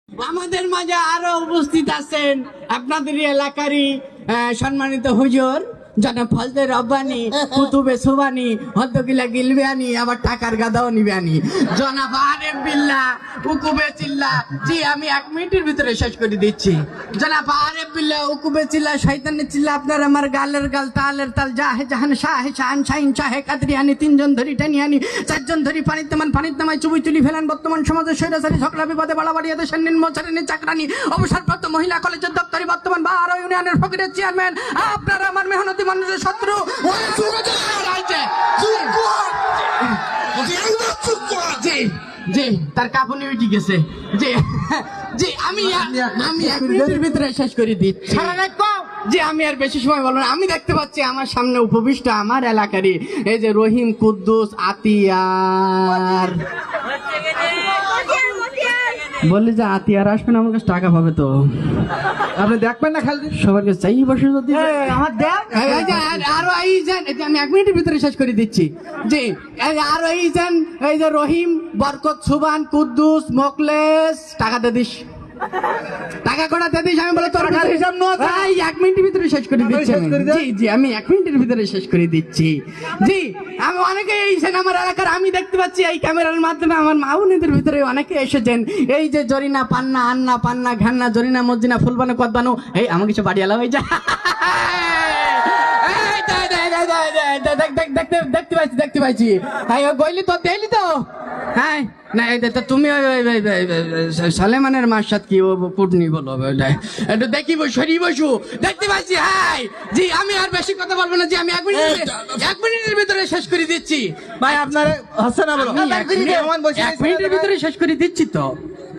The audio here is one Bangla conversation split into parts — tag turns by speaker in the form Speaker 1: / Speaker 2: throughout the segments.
Speaker 1: আমাদের মাঝে আরো উপস্থিত আছেন আপনাদের এলাকারই সম্মানিত হুজুর জনাব ফজলে রব্বানি, কুতুবে সুবানি, হদ্দকিলা গিলবিয়ানি, আবার টাকার গাদাও নিবিয়ানি, জনাব আরেফ বিল্লাহ, উকুবে চিল্লা। জি আমি 1 মিনিটের ভিতরে শেষ করে দিচ্ছি। জনাব আরেফ বিল্লাহ, উকুবে চিল্লা, শয়তানের চিল্লা, আপনার আমার গালের গাল, তালের তাল, জাহে জাহান, শাহে শাহান, শাহিন শাহে কাদরিয়ানি, 3 জন ধরি টানিয়ানি, 4 জন ধরি পানির নামায় চুবুই তুলি ফেলেন। বর্তমান সমাজে স্বৈরাচারী ঝগড়া বিবাদে বাড়াবাড়ি দেশের নিম্নচারী চাকরানি, অবসরপ্রাপ্ত মহিলা কলেজের দপ্তরি, বর্তমান 12 ইউনিয়নের ফকিরের চেয়ারম্যান, আপনারা আমার মেহনতি মানুষের শত্রু। জি জি তার কাপুনি উঠে গেছে। জি জি আমি 1 মিনিটের ভিতরে শেষ করে দিচ্ছি। জি আমি আর বেশি সময় বলবো না। আমি দেখতে পাচ্ছি আমার সামনে উপবিষ্ট আমার এলাকারই এই যে রহিম, কুদ্দুস, আতিয়ার। বললি যে আতিয়ার আসবেন, আমার কাছে টাকা পাবে তো
Speaker 2: আপনি দেখবেন না খালি
Speaker 1: সবার কাছে চাই বসে যদি
Speaker 2: আমার দেখ
Speaker 1: আরো আইছেন। আমি 1 মিনিটের ভিতরে শেষ করে দিচ্ছি। জি আরো আইছেন এই যে রহিম, বরকত, সুবান, কুদ্দুস, মোকলেস। টাকা দে দিস, টাকা কটা দে দিস। আমি বলে তোর হিসাব নয়। 1 মিনিটের ভিতরে শেষ করে দিচ্ছি। জি জি আমি 1 মিনিটের ভিতরে শেষ করে দিচ্ছি। জি আমি অনেকে এইছেন আমার এলাকার। আমি দেখতে পাচ্ছি এই ক্যামেরার মাধ্যমে আমার মা বোনদের ভিতরে অনেকে এসেছেন। এই যে জরিনা, পান্না, আন্না, পান্না, ঘান্না, জরিনা, মসজিনা, ফুলবানো, কদবানো। এই আমাকে কিছু বাড়ি এলাম। এই যা দেখতে পাইছি। গইলি তো দেখলি তো। হ্যাঁ না তুমি সালেমানের মার সাথে কি কুটনি বলো একটু দেখি সরিয়ে বসু। দেখতে পাচ্ছি। হ্যাঁ জি আমি আর বেশি কথা বলবো না। জি আমি 1 মিনিটের ভিতরে শেষ করে দিচ্ছি।
Speaker 2: ভাই আপনার হচ্ছে না বলো
Speaker 1: 1 মিনিটের ভিতরে শেষ করে দিচ্ছি তো।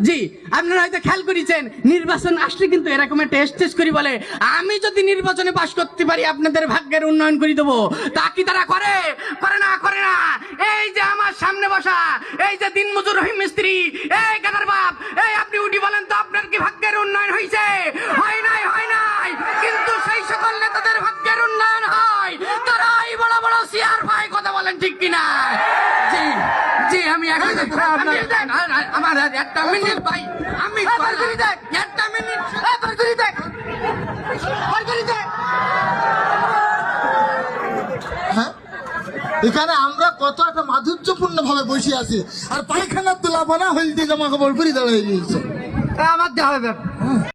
Speaker 1: জি আপনারা হয়তো খেয়াল করেছেন নির্বাচন আসলে কিন্তু এরকম একটা স্টেজ করি বলে আমি যদি নির্বাচনে পাশ করতে পারি আপনাদের ভাগ্যের উন্নয়ন করে দেবো। তা কি তারা করে? করে না, করে না। এই যে আমার সামনে বসা এই যে দিনমজুর রহিম মিস্ত্রি, এই গাদার বাপ, এই আপনি উঠি বলেন তো আপনার কি ভাগ্যের উন্নয়ন হয়েছে? হয় নাই, হয় নাই। কিন্তু সেই সকল নেতাদের ভাগ্যের উন্নয়ন হয় তারাই বড় বড় সিআর ভাই কথা বলেন, ঠিক কিনা? জি জি আমি আমার 1 মিনিট ভাই, আমি 1 মিনিট
Speaker 3: হ্যাঁ এখানে আমরা কত একটা মাধুর্যপূর্ণ ভাবে বসে আছি, আর পায়খানার তোলা বানা হলদি জামা কাপড় পরে দাঁড়িয়ে গিয়েছে।
Speaker 2: আমার দেওয়া হবে।